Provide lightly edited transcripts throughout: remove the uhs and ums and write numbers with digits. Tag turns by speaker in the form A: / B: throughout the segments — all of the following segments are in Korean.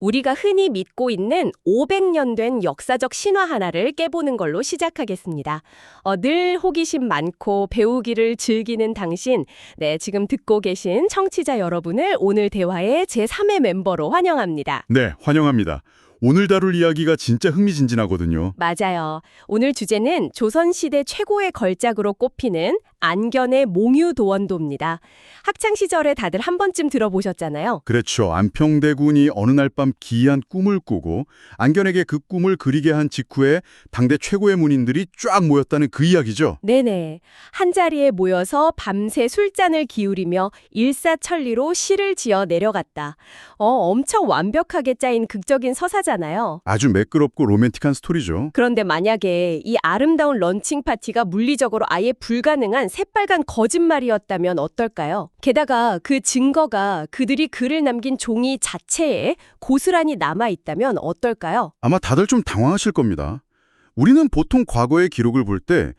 A: 우리가 흔히 믿고 있는 500년 된 역사적 신화 하나를 깨보는 걸로 시작하겠습니다. 늘 호기심 많고 배우기를 즐기는 당신, 지금 듣고 계신 청취자 여러분을 오늘 대화의 제3의 멤버로 환영합니다.
B: 네, 환영합니다. 오늘 다룰 이야기가 진짜 흥미진진하거든요.
A: 맞아요. 오늘 주제는 조선시대 최고의 걸작으로 꼽히는 안견의 몽유도원도입니다. 학창시절에 다들 한 번쯤 들어보셨잖아요.
B: 그렇죠. 안평대군이 어느 날 밤 기이한 꿈을 꾸고 안견에게 그 꿈을 그리게 한 직후에 당대 최고의 문인들이 쫙 모였다는 그 이야기죠.
A: 네네. 한자리에 모여서 밤새 술잔을 기울이며 일사천리로 시를 지어 내려갔다. 엄청 완벽하게 짜인 극적인 서사잖아요.
B: 아주 매끄럽고 로맨틱한 스토리죠.
A: 그런데 만약에 이 아름다운 런칭 파티가 물리적으로 아예 불가능한 새빨간 거짓말이었다면 어떨까요? 게다가 그 증거가 그들이 글을 남긴 종이 자체에 고스란히 남아있다면 어떨까요?
B: 아마 다들 좀 당황하실 겁니다. 우리는 보통 과거의 기록을 볼 때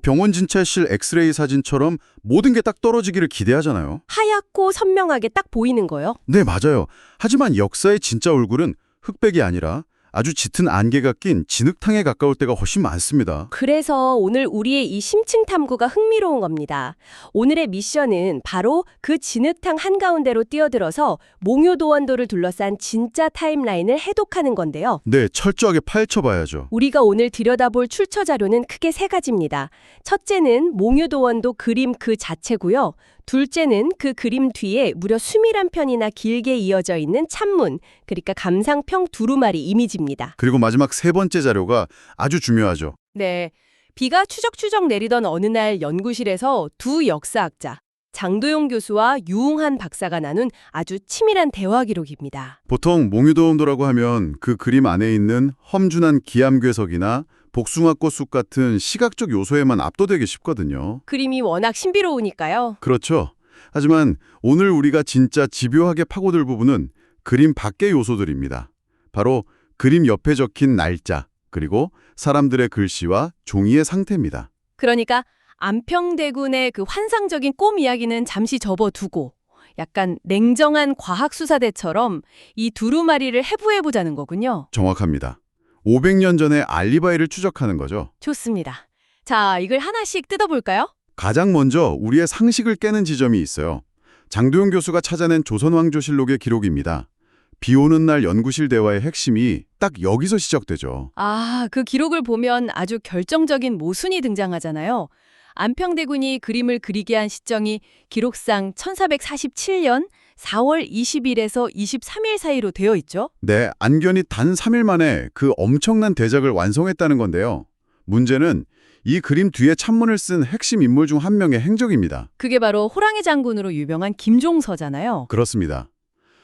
B: 병원 진찰실 엑스레이 사진처럼 모든 게 딱 떨어지기를 기대하잖아요.
A: 하얗고 선명하게 딱 보이는 거요?
B: 네, 맞아요. 하지만 역사의 진짜 얼굴은 흑백이 아니라 아주 짙은 안개가 낀 진흙탕에 가까울 때가 훨씬 많습니다.
A: 그래서 오늘 우리의 이 심층 탐구가 흥미로운 겁니다. 오늘의 미션은 바로 그 진흙탕 한가운데로 뛰어들어서 몽유도원도를 둘러싼 진짜 타임라인을 해독하는 건데요.
B: 네, 철저하게 파헤쳐봐야죠.
A: 우리가 오늘 들여다볼 출처 자료는 크게 세 가지입니다. 첫째는 몽유도원도 그림 그 자체고요. 둘째는 그 그림 뒤에 무려 수밀한 편이나 길게 이어져 있는 찬문, 그러니까 감상평 두루마리 이미지입니다.
B: 그리고 마지막 세 번째 자료가 아주 중요하죠.
A: 네, 비가 추적추적 내리던 어느 날 연구실에서 두 역사학자, 장도용 교수와 유웅한 박사가 나눈 아주 치밀한 대화 기록입니다.
B: 보통 몽유도원도라고 하면 그 그림 안에 있는 험준한 기암괴석이나 복숭아꽃 숲 같은 시각적 요소에만 압도되기 쉽거든요.
A: 그림이 워낙 신비로우니까요.
B: 그렇죠. 하지만 오늘 우리가 진짜 집요하게 파고들 부분은 그림 밖의 요소들입니다. 바로 그림 옆에 적힌 날짜, 그리고 사람들의 글씨와 종이의 상태입니다.
A: 그러니까 안평대군의 그 환상적인 꿈 이야기는 잠시 접어두고 약간 냉정한 과학수사대처럼 이 두루마리를 해부해보자는 거군요.
B: 정확합니다. 500년 전의 알리바이를 추적하는 거죠.
A: 좋습니다. 자, 이걸 하나씩 뜯어볼까요?
B: 가장 먼저 우리의 상식을 깨는 지점이 있어요. 장도용 교수가 찾아낸 조선왕조실록의 기록입니다. 비 오는 날 연구실 대화의 핵심이 딱 여기서 시작되죠.
A: 아, 그 기록을 보면 아주 결정적인 모순이 등장하잖아요. 안평대군이 그림을 그리게 한 시점이 기록상 1447년 4월 20일에서 23일 사이로 되어 있죠.
B: 네, 안견이 단 3일 만에 그 엄청난 대작을 완성했다는 건데요. 문제는 이 그림 뒤에 찬문을 쓴 핵심 인물 중 한 명의 행적입니다.
A: 그게 바로 호랑이 장군으로 유명한 김종서잖아요.
B: 그렇습니다.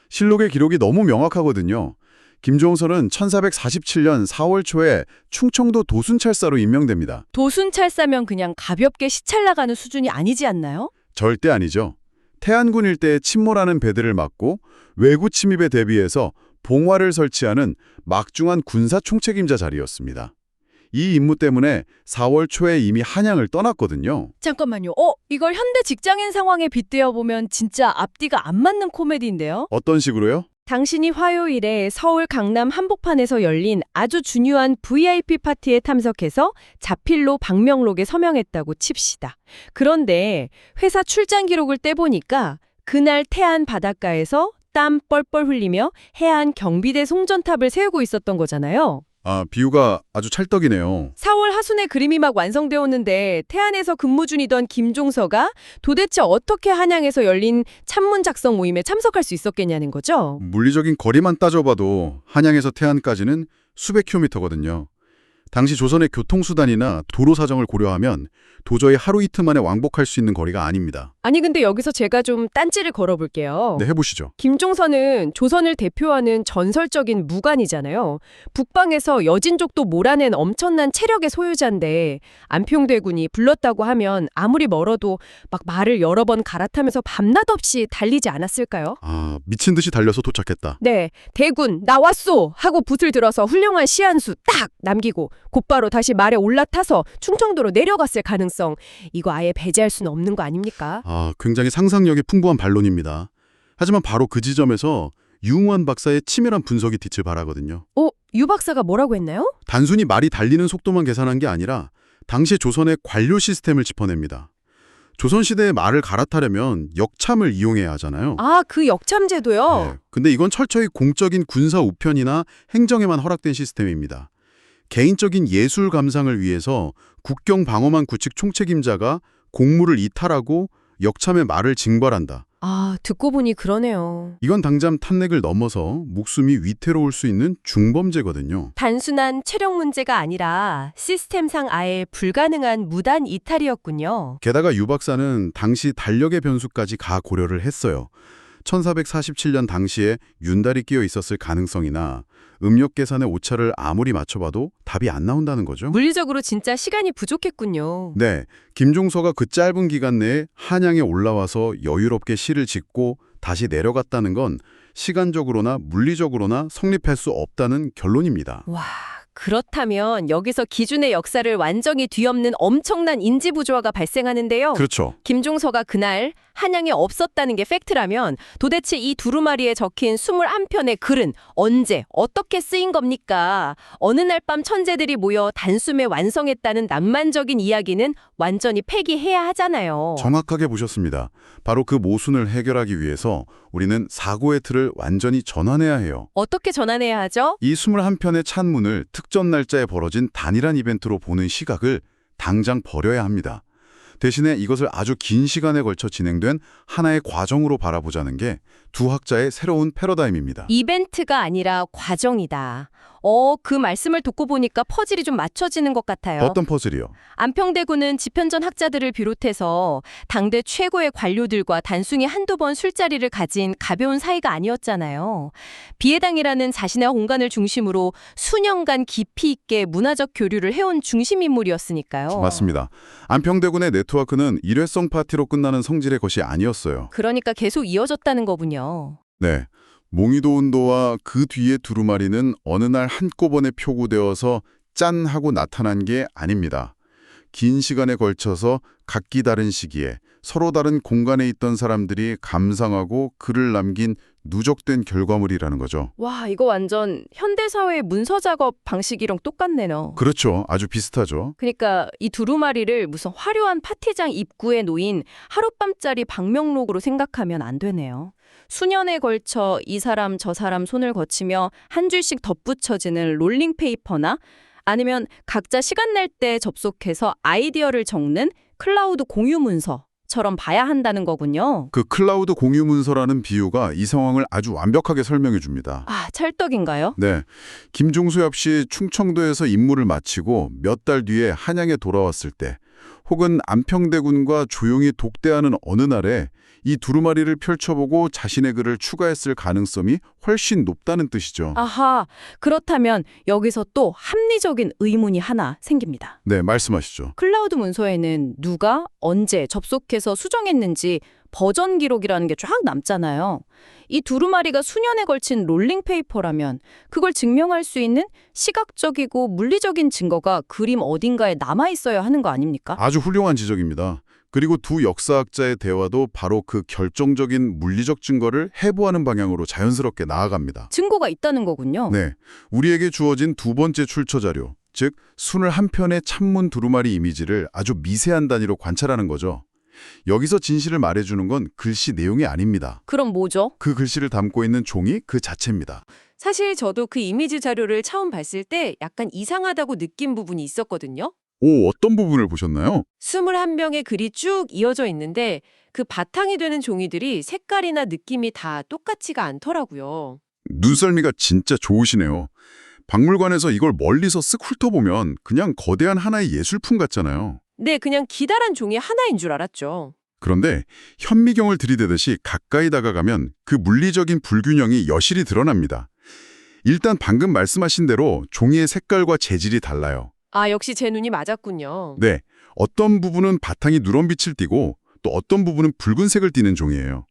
B: 실록의 기록이 너무 명확하거든요. 김종서는 1447년 4월 초에 충청도 도순찰사로 임명됩니다.
A: 도순찰사면 그냥 가볍게 시찰 나가는 수준이 아니지 않나요?
B: 절대 아니죠. 태안군 일대에 침몰하는 배들을 막고 외구 침입에 대비해서 봉화를 설치하는 막중한 군사 총책임자 자리였습니다. 이 임무 때문에 4월 초에 이미 한양을 떠났거든요.
A: 잠깐만요. 이걸 현대 직장인 상황에 빗대어 보면 진짜 앞뒤가 안 맞는 코미디인데요?
B: 어떤 식으로요?
A: 당신이 화요일에 서울 강남 한복판에서 열린 아주 중요한 VIP 파티에 참석해서 자필로 방명록에 서명했다고 칩시다. 그런데 회사 출장 기록을 떼보니까 그날 태안 바닷가에서 땀 뻘뻘 흘리며 해안 경비대 송전탑을 세우고 있었던 거잖아요.
B: 아, 비유가 아주 찰떡이네요.
A: 4월 하순에 그림이 막 완성되었는데 태안에서 근무 중이던 김종서가 도대체 어떻게 한양에서 열린 찬문 작성 모임에 참석할 수 있었겠냐는 거죠.
B: 물리적인 거리만 따져봐도 한양에서 태안까지는 수백 킬로미터거든요. 당시 조선의 교통수단이나 도로 사정을 고려하면 도저히 하루 이틀 만에 왕복할 수 있는 거리가 아닙니다.
A: 아니 근데 여기서 제가 좀 딴지를 걸어볼게요.
B: 네, 해보시죠.
A: 김종서는 조선을 대표하는 전설적인 무관이잖아요. 북방에서 여진족도 몰아낸 엄청난 체력의 소유자인데 안평대군이 불렀다고 하면 아무리 멀어도 막 말을 여러 번 갈아타면서 밤낮 없이 달리지 않았을까요?
B: 아, 미친 듯이 달려서 도착했다.
A: 네, 대군 나왔소 하고 붓을 들어서 훌륭한 시 한 수 딱 남기고 곧바로 다시 말에 올라타서 충청도로 내려갔을 가능성, 이거 아예 배제할 수는 없는 거 아닙니까?
B: 아, 굉장히 상상력이 풍부한 반론입니다. 하지만 바로 그 지점에서 유응원 박사의 치밀한 분석이 빛을 발하거든요.
A: 유 박사가 뭐라고 했나요?
B: 단순히 말이 달리는 속도만 계산한 게 아니라 당시 조선의 관료 시스템을 짚어냅니다. 조선시대의 말을 갈아타려면 역참을 이용해야 하잖아요.
A: 아, 그 역참제도요?
B: 네. 근데 이건 철저히 공적인 군사 우편이나 행정에만 허락된 시스템입니다. 개인적인 예술 감상을 위해서 국경 방어만 구칙 총책임자가 공무를 이탈하고 역참의 말을 징벌한다.
A: 아, 듣고 보니 그러네요.
B: 이건 당장 탄핵을 넘어서 목숨이 위태로울 수 있는 중범죄거든요.
A: 단순한 체력 문제가 아니라 시스템상 아예 불가능한 무단 이탈이었군요.
B: 게다가 유 박사는 당시 달력의 변수까지 가 고려를 했어요. 1447년 당시에 윤달이 끼어 있었을 가능성이나 음력 계산의 오차를 아무리 맞춰봐도 답이 안 나온다는 거죠.
A: 물리적으로 진짜 시간이 부족했군요.
B: 네, 김종서가 그 짧은 기간 내에 한양에 올라와서 여유롭게 시를 짓고 다시 내려갔다는 건 시간적으로나 물리적으로나 성립할 수 없다는 결론입니다.
A: 와, 그렇다면 여기서 기준의 역사를 완전히 뒤엎는 엄청난 인지부조화가 발생하는데요.
B: 그렇죠.
A: 김종서가 그날 한양에 없었다는 게 팩트라면 도대체 이 두루마리에 적힌 21편의 글은 언제 어떻게 쓰인 겁니까? 어느 날 밤 천재들이 모여 단숨에 완성했다는 낭만적인 이야기는 완전히 폐기해야 하잖아요.
B: 정확하게 보셨습니다. 바로 그 모순을 해결하기 위해서 우리는 사고의 틀을 완전히 전환해야 해요.
A: 어떻게 전환해야 하죠?
B: 이 21편의 찬문을 특정 날짜에 벌어진 단일한 이벤트로 보는 시각을 당장 버려야 합니다. 대신에 이것을 아주 긴 시간에 걸쳐 진행된 하나의 과정으로 바라보자는 게 두 학자의 새로운 패러다임입니다.
A: 이벤트가 아니라 과정이다. 그 말씀을 듣고 보니까 퍼즐이 좀 맞춰지는 것 같아요.
B: 어떤 퍼즐이요?
A: 안평대군은 집현전 학자들을 비롯해서 당대 최고의 관료들과 단순히 한두 번 술자리를 가진 가벼운 사이가 아니었잖아요. 비해당이라는 자신의 공간을 중심으로 수년간 깊이 있게 문화적 교류를 해온 중심인물이었으니까요.
B: 맞습니다. 안평대군의 네트워크는 일회성 파티로 끝나는 성질의 것이 아니었어요.
A: 그러니까 계속 이어졌다는 거군요.
B: 네. 몽이도 운도와 그 뒤에 두루마리는 어느 날 한꺼번에 표구되어서 짠 하고 나타난 게 아닙니다. 긴 시간에 걸쳐서 각기 다른 시기에 서로 다른 공간에 있던 사람들이 감상하고 글을 남긴 누적된 결과물이라는 거죠.
A: 와, 이거 완전 현대사회의 문서 작업 방식이랑 똑같네요.
B: 그렇죠. 아주 비슷하죠.
A: 그러니까 이 두루마리를 무슨 화려한 파티장 입구에 놓인 하룻밤짜리 방명록으로 생각하면 안 되네요. 수년에 걸쳐 이 사람 저 사람 손을 거치며 한 줄씩 덧붙여지는 롤링페이퍼나 아니면 각자 시간 낼 때 접속해서 아이디어를 적는 클라우드 공유 문서처럼 봐야 한다는 거군요.
B: 그 클라우드 공유 문서라는 비유가 이 상황을 아주 완벽하게 설명해 줍니다.
A: 아, 찰떡인가요?
B: 네, 김종수 역시 충청도에서 임무를 마치고 몇 달 뒤에 한양에 돌아왔을 때 혹은 안평대군과 조용히 독대하는 어느 날에 이 두루마리를 펼쳐보고 자신의 글을 추가했을 가능성이 훨씬 높다는 뜻이죠.
A: 아하, 그렇다면 여기서 또 합리적인 의문이 하나 생깁니다.
B: 네, 말씀하시죠.
A: 클라우드 문서에는 누가 언제 접속해서 수정했는지 버전 기록이라는 게 쫙 남잖아요. 이 두루마리가 수년에 걸친 롤링페이퍼라면 그걸 증명할 수 있는 시각적이고 물리적인 증거가 그림 어딘가에 남아있어야 하는 거 아닙니까?
B: 아주 훌륭한 지적입니다. 그리고 두 역사학자의 대화도 바로 그 결정적인 물리적 증거를 해부하는 방향으로 자연스럽게 나아갑니다.
A: 증거가 있다는 거군요.
B: 네, 우리에게 주어진 두 번째 출처 자료, 즉 21편의 찬문 두루마리 이미지를 아주 미세한 단위로 관찰하는 거죠. 여기서 진실을 말해주는 건 글씨 내용이 아닙니다.
A: 그럼 뭐죠?
B: 그 글씨를 담고 있는 종이 그 자체입니다.
A: 사실 저도 그 이미지 자료를 처음 봤을 때 약간 이상하다고 느낀 부분이 있었거든요.
B: 오, 어떤 부분을 보셨나요?
A: 21명의 글이 쭉 이어져 있는데 그 바탕이 되는 종이들이 색깔이나 느낌이 다 똑같지가 않더라고요.
B: 눈썰미가 진짜 좋으시네요. 박물관에서 이걸 멀리서 쓱 훑어보면 그냥 거대한 하나의 예술품 같잖아요.
A: 네, 그냥 기다란 종이 하나인 줄 알았죠.
B: 그런데 현미경을 들이대듯이 가까이 다가가면 그 물리적인 불균형이 여실히 드러납니다. 일단 방금 말씀하신 대로 종이의 색깔과 재질이 달라요.
A: 아, 역시 제 눈이 맞았군요.
B: 네, 어떤 부분은 바탕이 누런빛을 띠고 또 어떤 부분은 붉은색을 띠는 종이에요.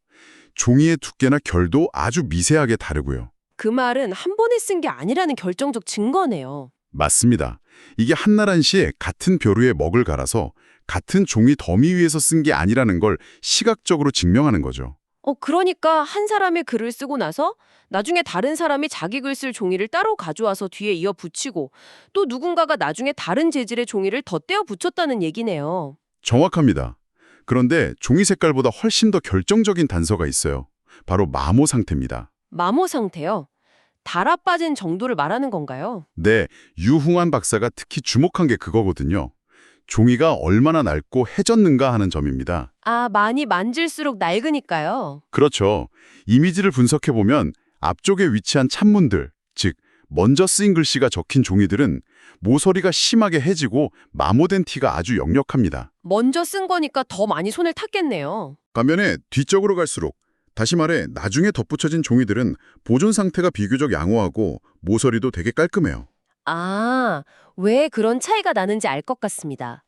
B: 종이의 두께나 결도 아주 미세하게 다르고요.
A: 그 말은 한 번에 쓴 게 아니라는 결정적 증거네요.
B: 맞습니다. 이게 한나란 시에 같은 벼루에 먹을 갈아서 같은 종이 더미 위에서 쓴 게 아니라는 걸 시각적으로 증명하는 거죠.
A: 그러니까 한 사람의 글을 쓰고 나서 나중에 다른 사람이 자기 글 쓸 종이를 따로 가져와서 뒤에 이어 붙이고 또 누군가가 나중에 다른 재질의 종이를 덧대어 붙였다는 얘기네요.
B: 정확합니다. 그런데 종이 색깔보다 훨씬 더 결정적인 단서가 있어요. 바로 마모 상태입니다.
A: 마모 상태요. 달아 빠진 정도를 말하는 건가요?
B: 네, 유흥환 박사가 특히 주목한 게 그거거든요. 종이가 얼마나 낡고 해졌는가 하는 점입니다.
A: 아, 많이 만질수록 낡으니까요.
B: 그렇죠. 이미지를 분석해보면 앞쪽에 위치한 찬문들, 즉 먼저 쓰인 글씨가 적힌 종이들은 모서리가 심하게 해지고 마모된 티가 아주 역력합니다.
A: 먼저 쓴 거니까 더 많이 손을 탔겠네요.
B: 반면에 뒤쪽으로 갈수록, 다시 말해 나중에 덧붙여진 종이들은 보존 상태가 비교적 양호하고 모서리도 되게 깔끔해요.
A: 아, 왜 그런 차이가 나는지 알 것 같습니다.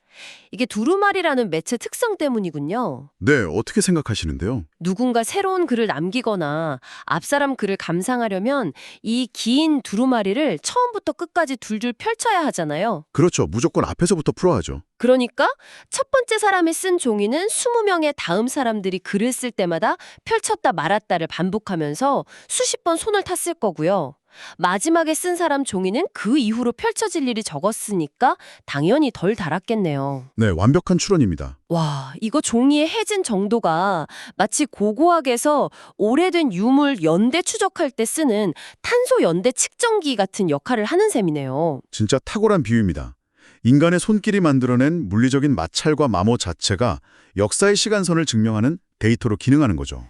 A: 이게 두루마리라는 매체 특성 때문이군요.
B: 네, 어떻게 생각하시는데요?
A: 누군가 새로운 글을 남기거나 앞사람 글을 감상하려면 이 긴 두루마리를 처음부터 끝까지 둘둘 펼쳐야 하잖아요.
B: 그렇죠. 무조건 앞에서부터 풀어야죠.
A: 그러니까 첫 번째 사람이 쓴 종이는 20명의 다음 사람들이 글을 쓸 때마다 펼쳤다 말았다를 반복하면서 수십 번 손을 탔을 거고요. 마지막에 쓴 사람 종이는 그 이후로 펼쳐질 일이 적었으니까 당연히 덜 달았겠네요.
B: 네, 완벽한 추론입니다.
A: 와, 이거 종이의 해진 정도가 마치 고고학에서 오래된 유물 연대 추적할 때 쓰는 탄소 연대 측정기 같은 역할을 하는 셈이네요.
B: 진짜 탁월한 비유입니다. 인간의 손길이 만들어낸 물리적인 마찰과 마모 자체가 역사의 시간선을 증명하는 데이터로 기능하는 거죠.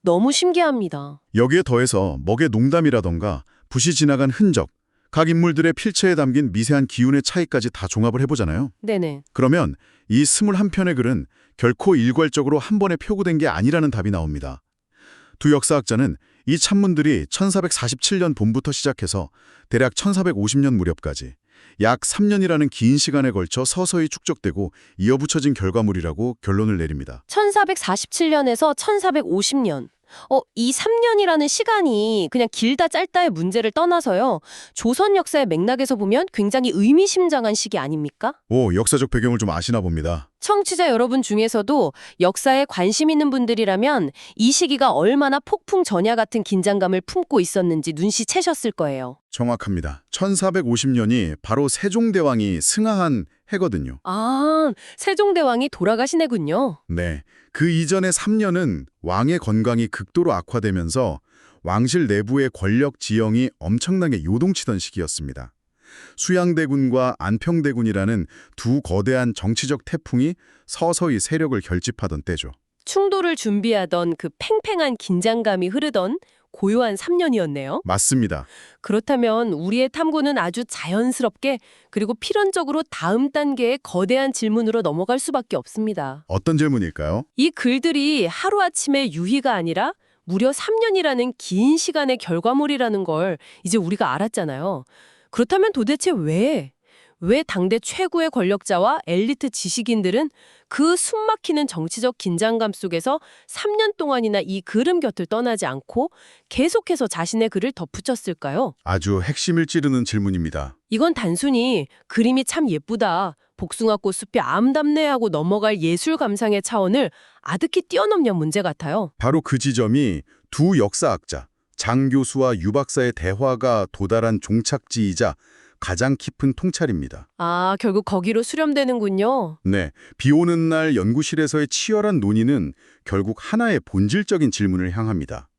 A: 너무 신기합니다.
B: 여기에 더해서 먹의 농담이라던가 붓이 지나간 흔적, 각 인물들의 필체에 담긴 미세한 기운의 차이까지 다 종합을 해보잖아요.
A: 네네.
B: 그러면 이 21편의 글은 결코 일괄적으로 한 번에 표구된 게 아니라는 답이 나옵니다. 두 역사학자는 이 찬문들이 1447년 봄부터 시작해서 대략 1450년 무렵까지 약 3년이라는 긴 시간에 걸쳐 서서히 축적되고 이어붙여진 결과물이라고 결론을 내립니다.
A: 1447년에서 1450년. 이 3년이라는 시간이 그냥 길다 짧다의 문제를 떠나서요. 조선 역사의 맥락에서 보면 굉장히 의미심장한 시기 아닙니까?
B: 오, 역사적 배경을 좀 아시나 봅니다.
A: 청취자 여러분 중에서도 역사에 관심 있는 분들이라면 이 시기가 얼마나 폭풍 전야 같은 긴장감을 품고 있었는지 눈치채셨을 거예요.
B: 정확합니다. 1450년이 바로 세종대왕이 승하한 해거든요.
A: 아, 세종대왕이 돌아가신 해군요.
B: 네, 그 이전의 3년은 왕의 건강이 극도로 악화되면서 왕실 내부의 권력 지형이 엄청나게 요동치던 시기였습니다. 수양대군과 안평대군이라는 두 거대한 정치적 태풍이 서서히 세력을 결집하던 때죠.
A: 충돌을 준비하던 그 팽팽한 긴장감이 흐르던 고요한 3년이었네요.
B: 맞습니다.
A: 그렇다면 우리의 탐구는 아주 자연스럽게 그리고 필연적으로 다음 단계의 거대한 질문으로 넘어갈 수밖에 없습니다.
B: 어떤 질문일까요?
A: 이 글들이 하루아침에 유희가 아니라 무려 3년이라는 긴 시간의 결과물이라는 걸 이제 우리가 알았잖아요. 그렇다면 도대체 왜 당대 최고의 권력자와 엘리트 지식인들은 그 숨막히는 정치적 긴장감 속에서 3년 동안이나 이 그름 곁을 떠나지 않고 계속해서 자신의 글을 덧붙였을까요?
B: 아주 핵심을 찌르는 질문입니다.
A: 이건 단순히 그림이 참 예쁘다, 복숭아꽃 숲이 아름답네 하고 넘어갈 예술 감상의 차원을 아득히 뛰어넘는 문제 같아요.
B: 바로 그 지점이 두 역사학자, 장 교수와 유 박사의 대화가 도달한 종착지이자 가장 깊은 통찰입니다.
A: 아, 결국 거기로 수렴되는군요.
B: 네, 비 오는 날 연구실에서의 치열한 논의는 결국 하나의 본질적인 질문을 향합니다.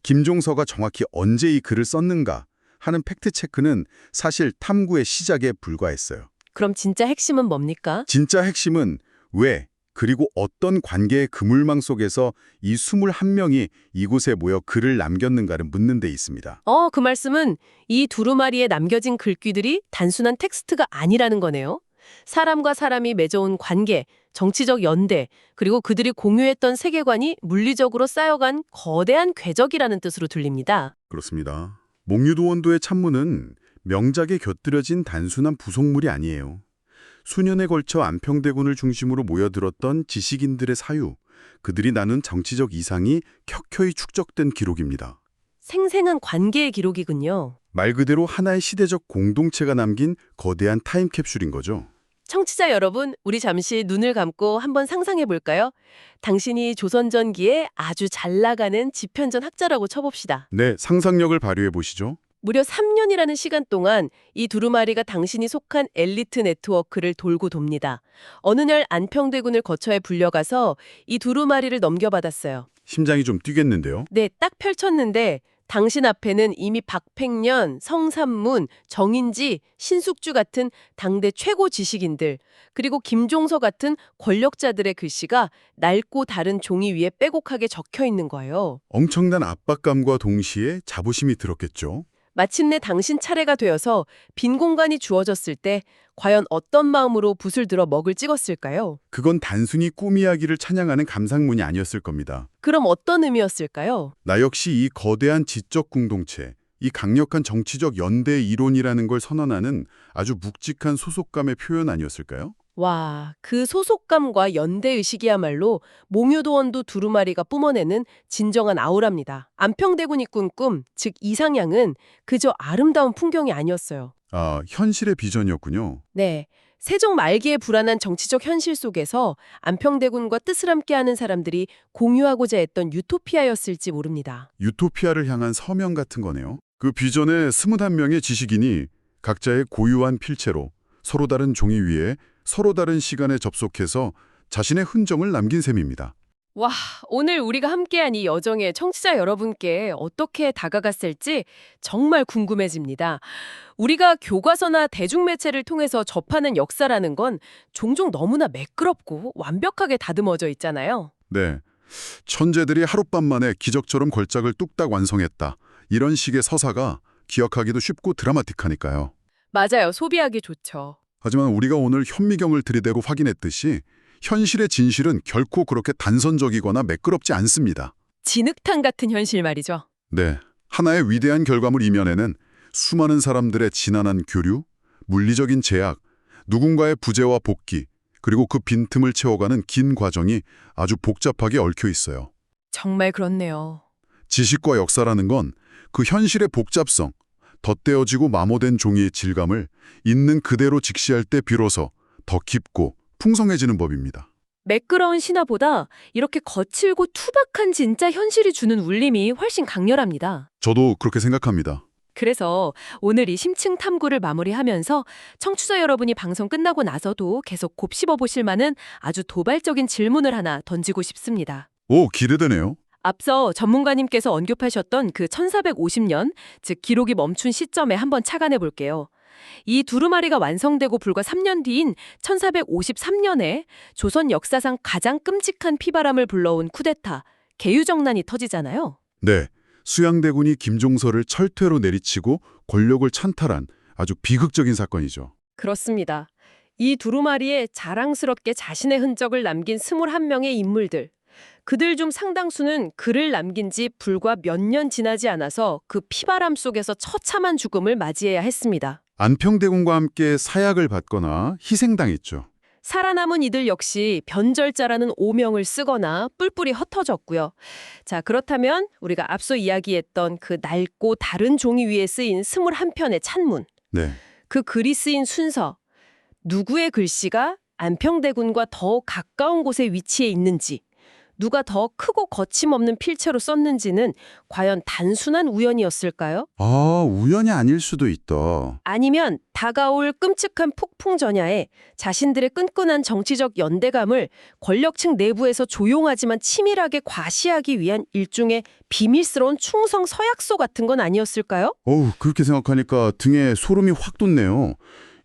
B: 김종서가 정확히 언제 이 글을 썼는가 하는 팩트체크는 사실 탐구의 시작에 불과했어요.
A: 그럼 진짜 핵심은 뭡니까?
B: 진짜 핵심은 왜, 그리고 어떤 관계의 그물망 속에서 이 21명이 이곳에 모여 글을 남겼는가를 묻는 데 있습니다.
A: 그 말씀은 이 두루마리에 남겨진 글귀들이 단순한 텍스트가 아니라는 거네요. 사람과 사람이 맺어온 관계, 정치적 연대, 그리고 그들이 공유했던 세계관이 물리적으로 쌓여간 거대한 궤적이라는 뜻으로 들립니다.
B: 그렇습니다. 목유도원도의 찬문은 명작에 곁들여진 단순한 부속물이 아니에요. 수년에 걸쳐 안평대군을 중심으로 모여들었던 지식인들의 사유, 그들이 나눈 정치적 이상이 켜켜이 축적된 기록입니다.
A: 생생한 관계의 기록이군요.
B: 말 그대로 하나의 시대적 공동체가 남긴 거대한 타임캡슐인 거죠.
C: 청취자 여러분, 우리 잠시 눈을 감고 한번 상상해 볼까요? 당신이 조선 전기에 아주 잘 나가는 집현전 학자라고 쳐봅시다.
B: 네, 상상력을 발휘해 보시죠.
C: 무려 3년이라는 시간 동안 이 두루마리가 당신이 속한 엘리트 네트워크를 돌고 돕니다. 어느 날 안평대군을 거처에 불려가서 이 두루마리를 넘겨받았어요.
B: 심장이 좀 뛰겠는데요.
C: 네, 딱 펼쳤는데 당신 앞에는 이미 박팽년, 성삼문, 정인지, 신숙주 같은 당대 최고 지식인들, 그리고 김종서 같은 권력자들의 글씨가 낡고 다른 종이 위에 빼곡하게 적혀 있는 거예요.
B: 엄청난 압박감과 동시에 자부심이 들었겠죠.
C: 마침내 당신 차례가 되어서 빈 공간이 주어졌을 때 과연 어떤 마음으로 붓을 들어 먹을 찍었을까요?
B: 그건 단순히 꿈 이야기를 찬양하는 감상문이 아니었을 겁니다.
C: 그럼 어떤 의미였을까요?
B: 나 역시 이 거대한 지적 공동체, 이 강력한 정치적 연대 이론이라는 걸 선언하는 아주 묵직한 소속감의 표현 아니었을까요?
C: 와, 그 소속감과 연대의식이야말로 몽유도원도 두루마리가 뿜어내는 진정한 아우라입니다. 안평대군이 꾼 꿈, 즉 이상향은 그저 아름다운 풍경이 아니었어요.
B: 아, 현실의 비전이었군요.
C: 네, 세종 말기의 불안한 정치적 현실 속에서 안평대군과 뜻을 함께하는 사람들이 공유하고자 했던 유토피아였을지 모릅니다.
B: 유토피아를 향한 서명 같은 거네요. 그 비전에 21명의 지식인이 각자의 고유한 필체로 서로 다른 종이 위에 서로 다른 시간에 접속해서 자신의 흔적을 남긴 셈입니다.
C: 와, 오늘 우리가 함께한 이 여정에 청취자 여러분께 어떻게 다가갔을지 정말 궁금해집니다. 우리가 교과서나 대중매체를 통해서 접하는 역사라는 건 종종 너무나 매끄럽고 완벽하게 다듬어져 있잖아요.
B: 네, 천재들이 하룻밤 만에 기적처럼 걸작을 뚝딱 완성했다. 이런 식의 서사가 기억하기도 쉽고 드라마틱하니까요.
C: 맞아요. 소비하기 좋죠.
B: 하지만 우리가 오늘 현미경을 들이대고 확인했듯이 현실의 진실은 결코 그렇게 단선적이거나 매끄럽지 않습니다.
C: 진흙탕 같은 현실 말이죠.
B: 네, 하나의 위대한 결과물 이면에는 수많은 사람들의 지난한 교류, 물리적인 제약, 누군가의 부재와 복귀, 그리고 그 빈틈을 채워가는 긴 과정이 아주 복잡하게 얽혀 있어요.
C: 정말 그렇네요.
B: 지식과 역사라는 건 그 현실의 복잡성, 덧대어지고 마모된 종이의 질감을 있는 그대로 직시할 때 비로소 더 깊고 풍성해지는 법입니다.
C: 매끄러운 신화보다 이렇게 거칠고 투박한 진짜 현실이 주는 울림이 훨씬 강렬합니다.
B: 저도 그렇게 생각합니다.
C: 그래서 오늘 이 심층 탐구를 마무리하면서 청취자 여러분이 방송 끝나고 나서도 계속 곱씹어 보실 만한 아주 도발적인 질문을 하나 던지고 싶습니다.
B: 오, 기대되네요.
C: 앞서 전문가님께서 언급하셨던 그 1450년, 즉 기록이 멈춘 시점에 한번 착안해 볼게요. 이 두루마리가 완성되고 불과 3년 뒤인 1453년에 조선 역사상 가장 끔찍한 피바람을 불러온 쿠데타, 개유정난이 터지잖아요.
B: 네, 수양대군이 김종서를 철퇴로 내리치고 권력을 찬탈한 아주 비극적인 사건이죠.
C: 그렇습니다. 이 두루마리에 자랑스럽게 자신의 흔적을 남긴 21명의 인물들. 그들 중 상당수는 글을 남긴 지 불과 몇 년 지나지 않아서 그 피바람 속에서 처참한 죽음을 맞이해야 했습니다.
B: 안평대군과 함께 사약을 받거나 희생당했죠.
C: 살아남은 이들 역시 변절자라는 오명을 쓰거나 뿔뿔이 흩어졌고요. 자, 그렇다면 우리가 앞서 이야기했던 그 낡고 다른 종이 위에 쓰인 21편의 찬문,
B: 네,
C: 그 글이 쓰인 순서, 누구의 글씨가 안평대군과 더 가까운 곳에 위치해 있는지, 누가 더 크고 거침없는 필체로 썼는지는 과연 단순한 우연이었을까요?
B: 아, 우연이 아닐 수도 있다.
C: 아니면 다가올 끔찍한 폭풍 전야에 자신들의 끈끈한 정치적 연대감을 권력층 내부에서 조용하지만 치밀하게 과시하기 위한 일종의 비밀스러운 충성 서약서 같은 건 아니었을까요?
B: 어우, 그렇게 생각하니까 등에 소름이 확 돋네요.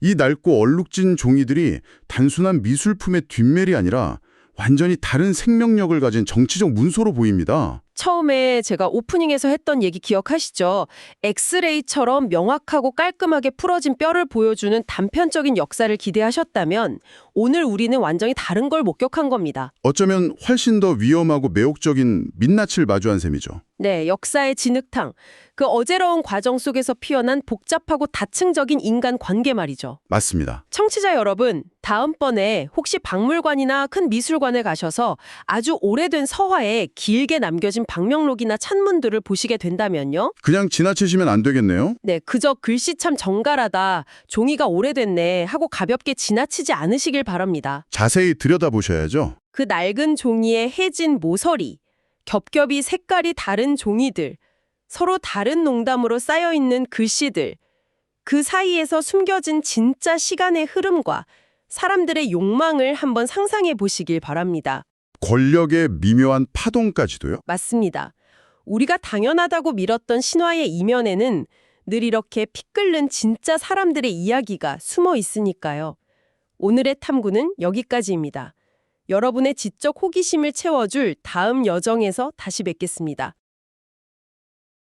B: 이 낡고 얼룩진 종이들이 단순한 미술품의 뒷멜이 아니라 완전히 다른 생명력을 가진 정치적 문서로 보입니다.
C: 처음에 제가 오프닝에서 했던 얘기 기억하시죠? 엑스레이처럼 명확하고 깔끔하게 풀어진 뼈를 보여주는 단편적인 역사를 기대하셨다면 오늘 우리는 완전히 다른 걸 목격한 겁니다.
B: 어쩌면 훨씬 더 위험하고 매혹적인 민낯을 마주한 셈이죠.
C: 네, 역사의 진흙탕. 그 어제러운 과정 속에서 피어난 복잡하고 다층적인 인간 관계 말이죠.
B: 맞습니다.
C: 청취자 여러분, 다음번에 혹시 박물관이나 큰 미술관에 가셔서 아주 오래된 서화에 길게 남겨진 방명록이나 찬문들을 보시게 된다면요.
B: 그냥 지나치시면 안 되겠네요.
C: 네, 그저 글씨 참 정갈하다, 종이가 오래됐네 하고 가볍게 지나치지 않으시길 바랍니다.
B: 자세히 들여다보셔야죠.
C: 그 낡은 종이에 해진 모서리, 겹겹이 색깔이 다른 종이들, 서로 다른 농담으로 쌓여있는 글씨들, 그 사이에서 숨겨진 진짜 시간의 흐름과 사람들의 욕망을 한번 상상해 보시길 바랍니다.
B: 권력의 미묘한 파동까지도요?
C: 맞습니다. 우리가 당연하다고 믿었던 신화의 이면에는 늘 이렇게 피 끓는 진짜 사람들의 이야기가 숨어 있으니까요. 오늘의 탐구는 여기까지입니다. 여러분의 지적 호기심을 채워줄 다음 여정에서 다시 뵙겠습니다.